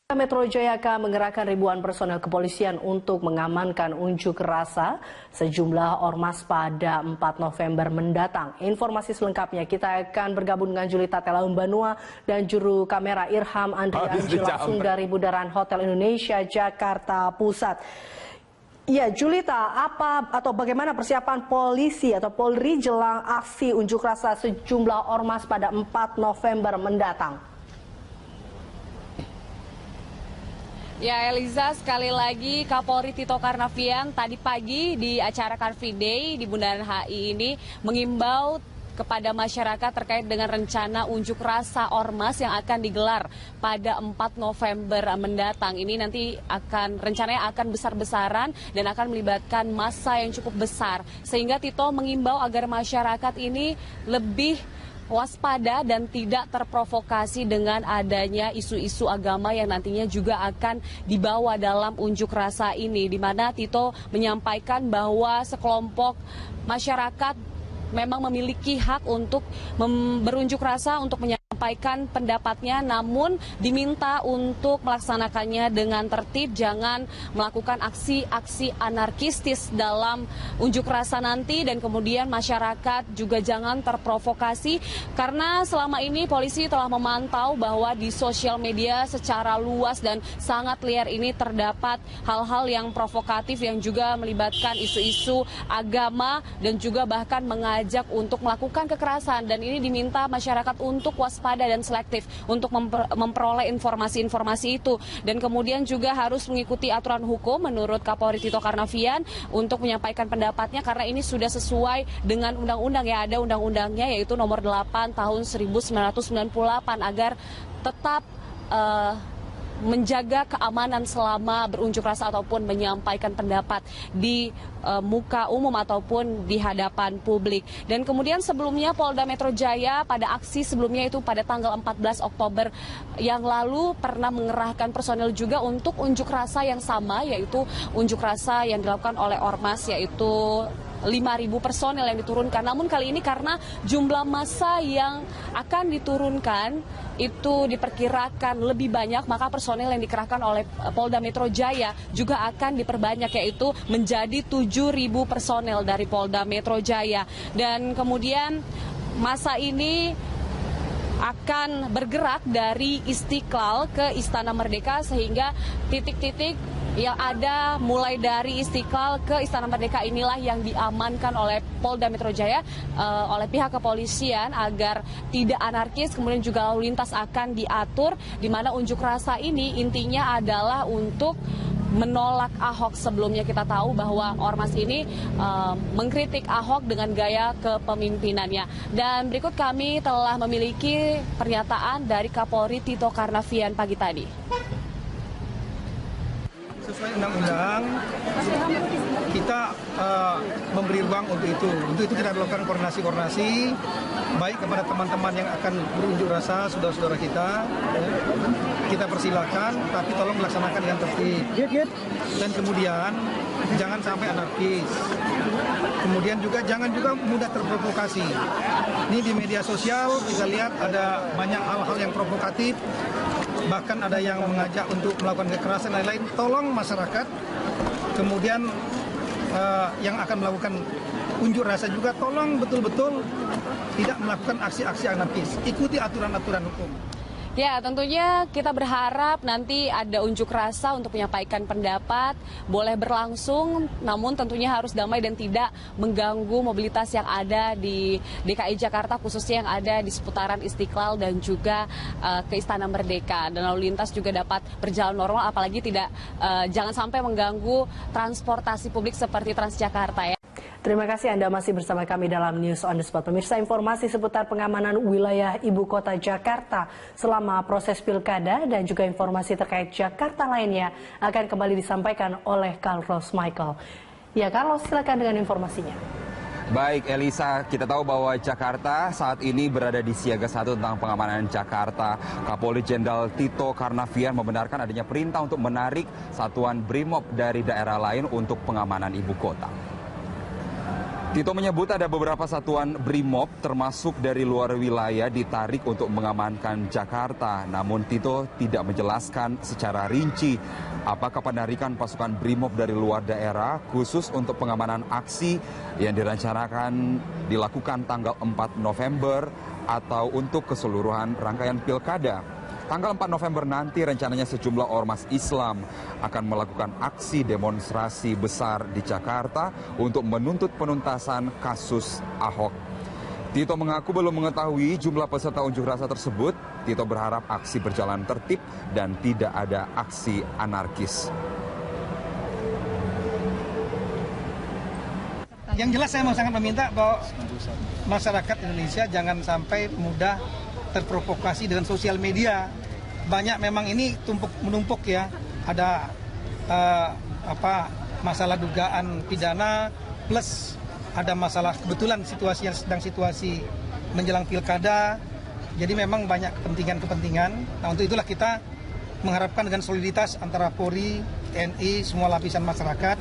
Metro Jaya akan mengerahkan ribuan personel kepolisian untuk mengamankan unjuk rasa sejumlah ormas pada 4 November mendatang. Informasi selengkapnya kita akan bergabung dengan Julita Telaumbanua dan juru kamera Irham Andrianji langsung dari Bundaran Hotel Indonesia, Jakarta Pusat. Ya, Julita, apa atau bagaimana persiapan polisi atau Polri jelang aksi unjuk rasa sejumlah ormas pada 4 November mendatang? Ya Eliza, sekali lagi Kapolri Tito Karnavian tadi pagi di acara Car Free Day di Bundaran HI ini mengimbau kepada masyarakat terkait dengan rencana unjuk rasa ormas yang akan digelar pada 4 November mendatang. Ini nanti rencananya akan besar-besaran dan akan melibatkan massa yang cukup besar. Sehingga Tito mengimbau agar masyarakat ini lebih waspada dan tidak terprovokasi dengan adanya isu-isu agama yang nantinya juga akan dibawa dalam unjuk rasa ini, di mana Tito menyampaikan bahwa sekelompok masyarakat memang memiliki hak untuk berunjuk rasa, untuk menyampaikan pendapatnya, namun diminta untuk melaksanakannya dengan tertib, jangan melakukan aksi-aksi anarkistis dalam unjuk rasa nanti, dan kemudian masyarakat juga jangan terprovokasi, karena selama ini polisi telah memantau bahwa di sosial media secara luas dan sangat liar ini terdapat hal-hal yang provokatif yang juga melibatkan isu-isu agama dan juga bahkan mengajak untuk melakukan kekerasan, dan ini diminta masyarakat untuk waspada dan selektif untuk memperoleh informasi-informasi itu, dan kemudian juga harus mengikuti aturan hukum menurut Kapolri Tito Karnavian untuk menyampaikan pendapatnya, karena ini sudah sesuai dengan undang-undang, ya ada undang-undangnya yaitu nomor 8 tahun 1998 agar tetap menjaga keamanan selama berunjuk rasa ataupun menyampaikan pendapat di muka umum ataupun di hadapan publik. Dan kemudian sebelumnya Polda Metro Jaya pada aksi sebelumnya itu pada tanggal 14 Oktober yang lalu pernah mengerahkan personel juga untuk unjuk rasa yang sama, yaitu unjuk rasa yang dilakukan oleh ormas, yaitu 5.000 personel yang diturunkan. Namun kali ini karena jumlah massa yang akan diturunkan itu diperkirakan lebih banyak, maka personel yang dikerahkan oleh Polda Metro Jaya juga akan diperbanyak, yaitu menjadi 7.000 personel dari Polda Metro Jaya. Dan kemudian massa ini akan bergerak dari Istiqlal ke Istana Merdeka, sehingga titik-titik yang ada mulai dari Istiqlal ke Istana Merdeka inilah yang diamankan oleh Polda Metro Jaya oleh pihak kepolisian agar tidak anarkis. Kemudian juga lalu lintas akan diatur, di mana unjuk rasa ini intinya adalah untuk menolak Ahok. Sebelumnya kita tahu bahwa ormas ini mengkritik Ahok dengan gaya kepemimpinannya. Dan berikut kami telah memiliki pernyataan dari Kapolri Tito Karnavian pagi tadi. Sesuai undang-undang, kita memberi ruang untuk itu. Untuk itu kita lakukan koordinasi baik kepada teman-teman yang akan berunjuk rasa, saudara-saudara kita. Kita persilakan, tapi tolong melaksanakan dengan tertib. Dan kemudian jangan sampai anarkis. Kemudian juga jangan juga mudah terprovokasi. Ini di media sosial kita lihat ada banyak hal-hal yang provokatif. Bahkan ada yang mengajak untuk melakukan kekerasan dan lain-lain. Tolong masyarakat, kemudian yang akan melakukan unjuk rasa juga tolong betul-betul tidak melakukan aksi-aksi anarkis. Ikuti aturan-aturan hukum. Ya, tentunya kita berharap nanti ada unjuk rasa untuk menyampaikan pendapat, boleh berlangsung, namun tentunya harus damai dan tidak mengganggu mobilitas yang ada di DKI Jakarta, khususnya yang ada di seputaran Istiqlal dan juga ke Istana Merdeka. Dan lalu lintas juga dapat berjalan normal, apalagi jangan sampai mengganggu transportasi publik seperti Transjakarta, ya. Terima kasih Anda masih bersama kami dalam News on the Spot. Pemirsa, informasi seputar pengamanan wilayah Ibu Kota Jakarta selama proses pilkada dan juga informasi terkait Jakarta lainnya akan kembali disampaikan oleh Carlos Michael. Ya, Carlos, silakan dengan informasinya. Baik, Elisa, kita tahu bahwa Jakarta saat ini berada di siaga 1 tentang pengamanan Jakarta. Kapolri Jenderal Tito Karnavian membenarkan adanya perintah untuk menarik satuan BRIMOB dari daerah lain untuk pengamanan ibu kota. Tito menyebut ada beberapa satuan BRIMOB termasuk dari luar wilayah ditarik untuk mengamankan Jakarta. Namun Tito tidak menjelaskan secara rinci apakah penarikan pasukan BRIMOB dari luar daerah khusus untuk pengamanan aksi yang direncanakan dilakukan tanggal 4 November atau untuk keseluruhan rangkaian pilkada. Tanggal 4 November nanti rencananya sejumlah ormas Islam akan melakukan aksi demonstrasi besar di Jakarta untuk menuntut penuntasan kasus Ahok. Tito mengaku belum mengetahui jumlah peserta unjuk rasa tersebut. Tito berharap aksi berjalan tertib dan tidak ada aksi anarkis. Yang jelas saya mau sangat meminta bahwa masyarakat Indonesia jangan sampai mudah terprovokasi dengan sosial media. Banyak memang ini menumpuk ya. Ada masalah dugaan pidana plus ada masalah kebetulan situasi yang sedang situasi menjelang pilkada. Jadi memang banyak kepentingan-kepentingan. Nah, untuk itulah kita mengharapkan dengan soliditas antara Polri, TNI, semua lapisan masyarakat.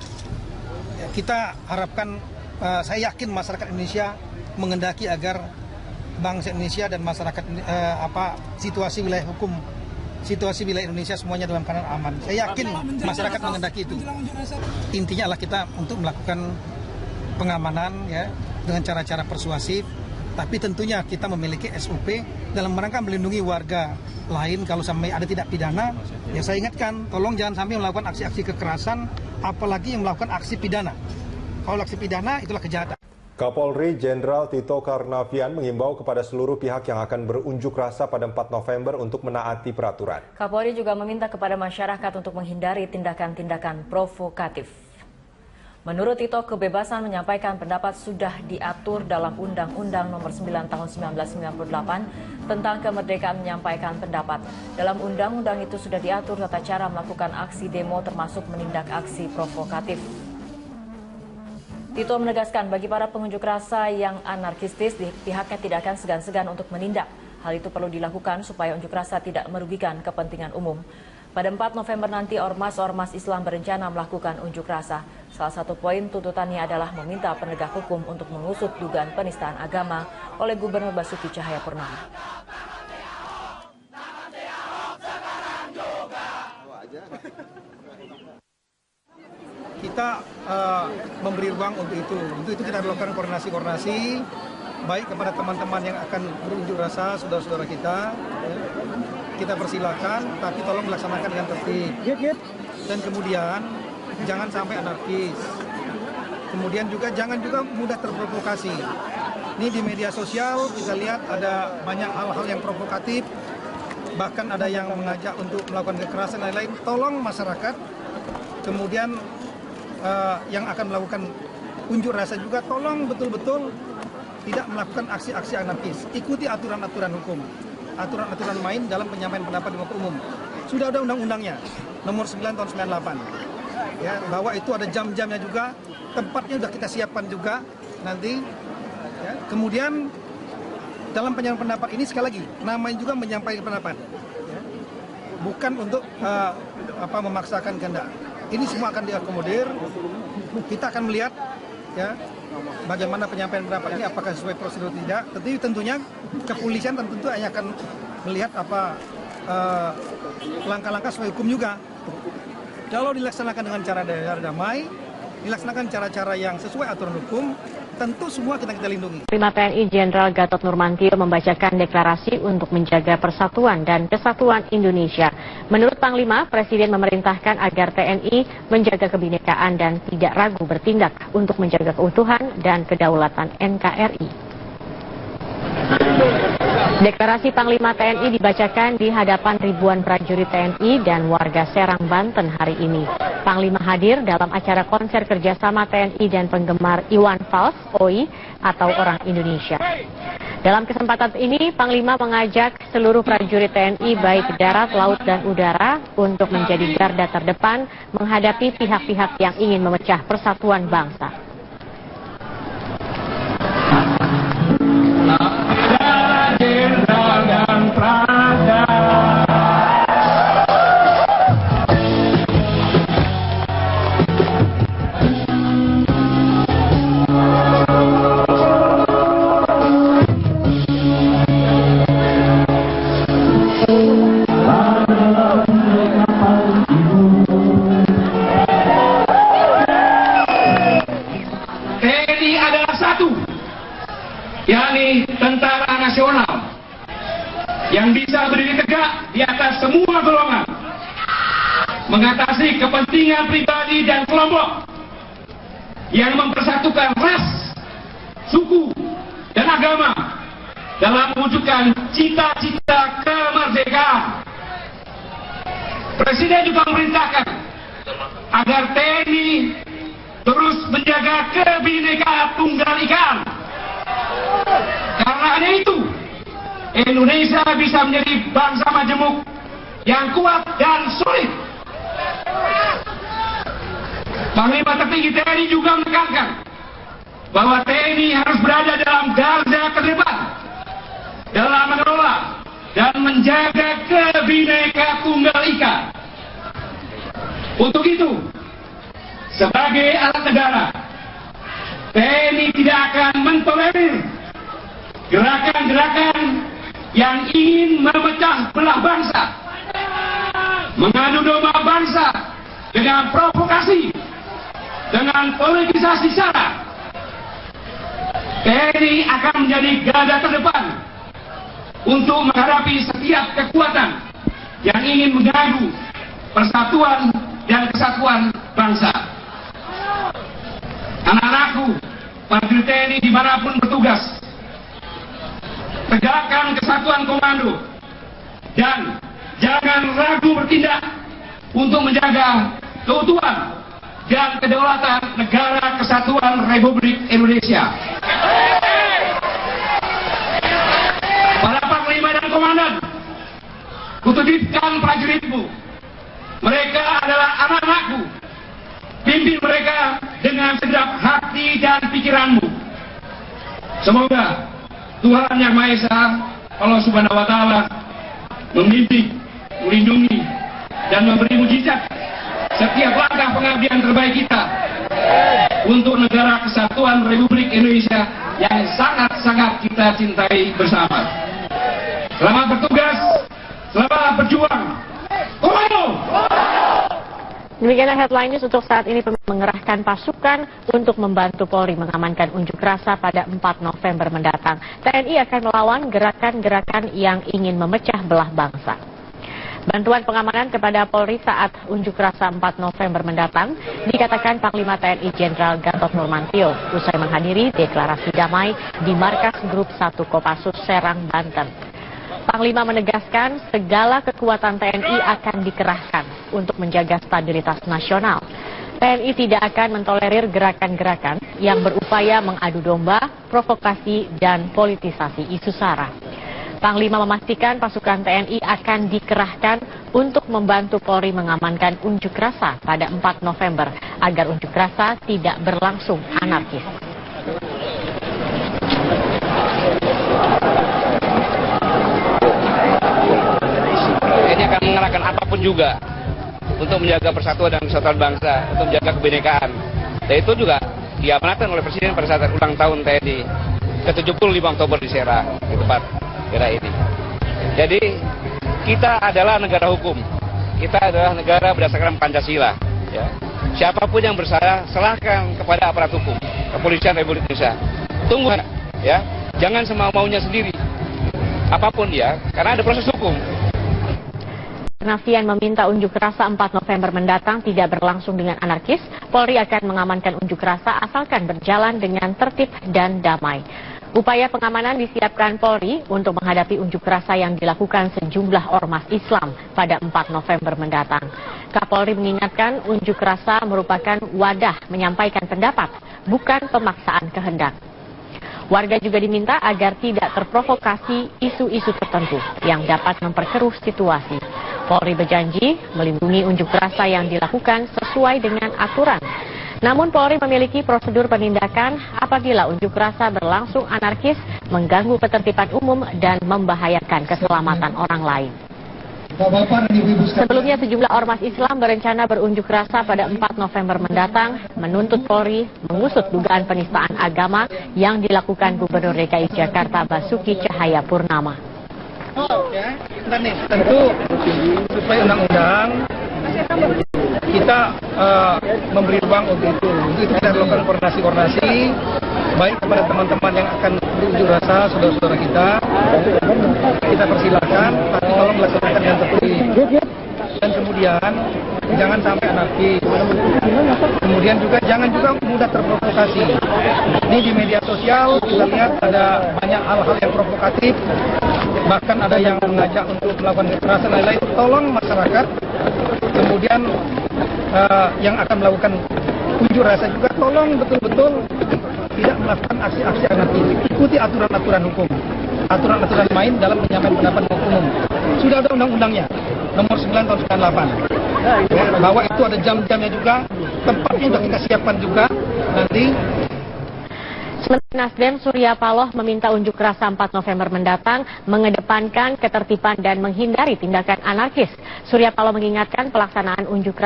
Kita harapkan, saya yakin masyarakat Indonesia menghendaki agar bangsa Indonesia dan masyarakat situasi wilayah hukum, situasi wilayah Indonesia semuanya dalam keadaan aman. Saya yakin masyarakat menghendaki itu. Intinya adalah kita untuk melakukan pengamanan ya dengan cara-cara persuasif, tapi tentunya kita memiliki SOP dalam rangka melindungi warga lain kalau sampai ada tindak pidana. Ya saya ingatkan, tolong jangan sampai melakukan aksi-aksi kekerasan, apalagi yang melakukan aksi pidana. Kalau aksi pidana itulah kejahatan. Kapolri Jenderal Tito Karnavian mengimbau kepada seluruh pihak yang akan berunjuk rasa pada 4 November untuk menaati peraturan. Kapolri juga meminta kepada masyarakat untuk menghindari tindakan-tindakan provokatif. Menurut Tito, kebebasan menyampaikan pendapat sudah diatur dalam Undang-Undang Nomor 9 Tahun 1998 tentang kemerdekaan menyampaikan pendapat. Dalam undang-undang itu sudah diatur tata cara melakukan aksi demo termasuk menindak aksi provokatif. Tito menegaskan bagi para pengunjuk rasa yang anarkistis, pihaknya tidak akan segan-segan untuk menindak. Hal itu perlu dilakukan supaya unjuk rasa tidak merugikan kepentingan umum. Pada 4 November nanti, ormas-ormas Islam berencana melakukan unjuk rasa. Salah satu poin tuntutannya adalah meminta penegak hukum untuk mengusut dugaan penistaan agama oleh Gubernur Basuki Cahayapurnama. Kita memberi ruang untuk itu. Untuk itu kita melakukan koordinasi baik kepada teman-teman yang akan berunjuk rasa, saudara-saudara kita. Kita persilakan, tapi tolong melaksanakan dengan tertib. Dan kemudian jangan sampai anarkis. Kemudian juga jangan juga mudah terprovokasi. Ini di media sosial kita lihat ada banyak hal-hal yang provokatif, bahkan ada yang mengajak untuk melakukan kekerasan dan lain-lain. Tolong masyarakat, kemudian yang akan melakukan unjuk rasa juga tolong betul-betul tidak melakukan aksi-aksi anarkis. Ikuti aturan-aturan hukum, aturan-aturan main dalam penyampaian pendapat di muka umum. Sudah ada undang-undangnya, nomor 9 tahun 98. Ya, bahwa itu ada jam-jamnya juga, tempatnya sudah kita siapkan juga nanti. Ya, kemudian dalam penyampaian pendapat ini sekali lagi, namanya juga menyampaikan pendapat. Ya, bukan untuk memaksakan kehendak. Ini semua akan diakomodir. Kita akan melihat ya bagaimana penyampaian pendapat ini, apakah sesuai prosedur tidak. Tetapi tentunya kepolisian tentu hanya akan melihat apa langkah-langkah sesuai hukum juga. Kalau dilaksanakan dengan cara damai, dilaksanakan cara-cara yang sesuai aturan hukum, tentu semua kita lindungi. Panglima TNI Jenderal Gatot Nurmantio membacakan deklarasi untuk menjaga persatuan dan kesatuan Indonesia. Menurut Panglima, Presiden memerintahkan agar TNI menjaga kebinekaan dan tidak ragu bertindak untuk menjaga keutuhan dan kedaulatan NKRI. Deklarasi Panglima TNI dibacakan di hadapan ribuan prajurit TNI dan warga Serang, Banten hari ini. Panglima hadir dalam acara konser kerjasama TNI dan penggemar Iwan Fals, OI, atau Orang Indonesia. Dalam kesempatan ini, Panglima mengajak seluruh prajurit TNI baik darat, laut, dan udara untuk menjadi garda terdepan menghadapi pihak-pihak yang ingin memecah persatuan bangsa. mengatasi kepentingan pribadi dan kelompok yang mempersatukan ras, suku, dan agama dalam mewujudkan cita-cita kemerdekaan. Presiden juga memerintahkan agar TNI terus menjaga kebinekaan tunggal ika. Karena hanya itu, Indonesia bisa menjadi bangsa majemuk yang kuat dan solid. Panglima Tertinggi TNI juga menekankan bahwa TNI harus berada dalam garda terdepan dalam mengelola dan menjaga Bhinneka Tunggal Ika. Untuk itu, sebagai alat negara, TNI tidak akan mentolerir gerakan-gerakan yang ingin memecah belah bangsa, mengadu domba bangsa dengan provokasi, dengan politisasi sara. TNI akan menjadi garda terdepan untuk menghadapi setiap kekuatan yang ingin mengganggu persatuan dan kesatuan bangsa. Anak-anakku, prajurit TNI dimanapun bertugas, tegakkan kesatuan komando dan jangan ragu bertindak untuk menjaga keutuhan dan kedaulatan Negara Kesatuan Republik Indonesia. Para panglima dan komandan, kutitipkan prajuritmu. Mereka adalah anak-anakku. Pimpin mereka dengan segenap hati dan pikiranmu. Semoga Tuhan Yang Maha Esa, Allah Subhanahu wa Ta'ala, membimbing, melindungi, dan memberi mujizat setiap langkah pengabdian terbaik kita untuk Negara Kesatuan Republik Indonesia yang sangat-sangat kita cintai bersama. Selamat bertugas, selamat berjuang. Komando! Demikianlah headline news untuk saat ini. Mengerahkan pasukan untuk membantu Polri mengamankan unjuk rasa pada 4 November mendatang. TNI akan melawan gerakan-gerakan yang ingin memecah belah bangsa. Bantuan pengamanan kepada Polri saat unjuk rasa 4 November mendatang dikatakan Panglima TNI Jenderal Gatot Nurmantio usai menghadiri deklarasi damai di Markas Grup 1 Kopassus Serang, Banten. Panglima menegaskan segala kekuatan TNI akan dikerahkan untuk menjaga stabilitas nasional. TNI tidak akan mentolerir gerakan-gerakan yang berupaya mengadu domba, provokasi, dan politisasi isu sara. Panglima memastikan pasukan TNI akan dikerahkan untuk membantu Polri mengamankan unjuk rasa pada 4 November agar unjuk rasa tidak berlangsung anarkis. TNI akan mengerahkan apapun juga untuk menjaga persatuan dan kesatuan bangsa, untuk menjaga kebinekaan. Dan itu juga diamanatkan oleh Presiden pada saat ulang tahun TNI ke-75 Oktober di Serang, di tempat negara ini. Jadi kita adalah negara hukum, kita adalah negara berdasarkan Pancasila. Ya. Siapapun yang bersalah serahkan kepada aparat hukum, Kepolisian Republik Indonesia. Tunggu, ya, jangan semau-maunya sendiri. Apapun dia, karena ada proses hukum. Nafian meminta unjuk rasa 4 November mendatang tidak berlangsung dengan anarkis. Polri akan mengamankan unjuk rasa asalkan berjalan dengan tertib dan damai. Upaya pengamanan disiapkan Polri untuk menghadapi unjuk rasa yang dilakukan sejumlah ormas Islam pada 4 November mendatang. Kapolri mengingatkan unjuk rasa merupakan wadah menyampaikan pendapat, bukan pemaksaan kehendak. Warga juga diminta agar tidak terprovokasi isu-isu tertentu yang dapat memperkeruh situasi. Polri berjanji melindungi unjuk rasa yang dilakukan sesuai dengan aturan. Namun Polri memiliki prosedur penindakan apabila unjuk rasa berlangsung anarkis, mengganggu ketertiban umum, dan membahayakan keselamatan orang lain. Sebelumnya sejumlah ormas Islam berencana berunjuk rasa pada 4 November mendatang menuntut Polri mengusut dugaan penistaan agama yang dilakukan Gubernur DKI Jakarta Basuki Cahayapurnama. Tentu supaya undang-undang kita memberi ruang untuk itu. Untuk itu kita lakukan koordinasi baik kepada teman-teman yang akan berunjuk rasa, saudara-saudara kita persilahkan, tapi tolong melaksanakan dengan tertib. dan kemudian jangan sampai anarkis. Kemudian juga jangan juga mudah terprovokasi. Ini di media sosial kita lihat ada banyak hal-hal yang provokatif, bahkan ada yang mengajak untuk melakukan kekerasan lain-lain. Tolong masyarakat, kemudian yang akan melakukan unjuk rasa juga tolong betul-betul tidak melakukan aksi-aksi anarkis. Ikuti aturan-aturan hukum, aturan-aturan main dalam menyampaikan pendapat umum. Sudah ada undang-undangnya, nomor 9 tahun 98. Bahwa itu ada jam-jamnya juga, tempatnya sudah kita siapkan juga nanti. Nasdem Surya Paloh meminta unjuk rasa 4 November mendatang mengedepankan ketertiban dan menghindari tindakan anarkis. Surya Paloh mengingatkan pelaksanaan unjuk rasa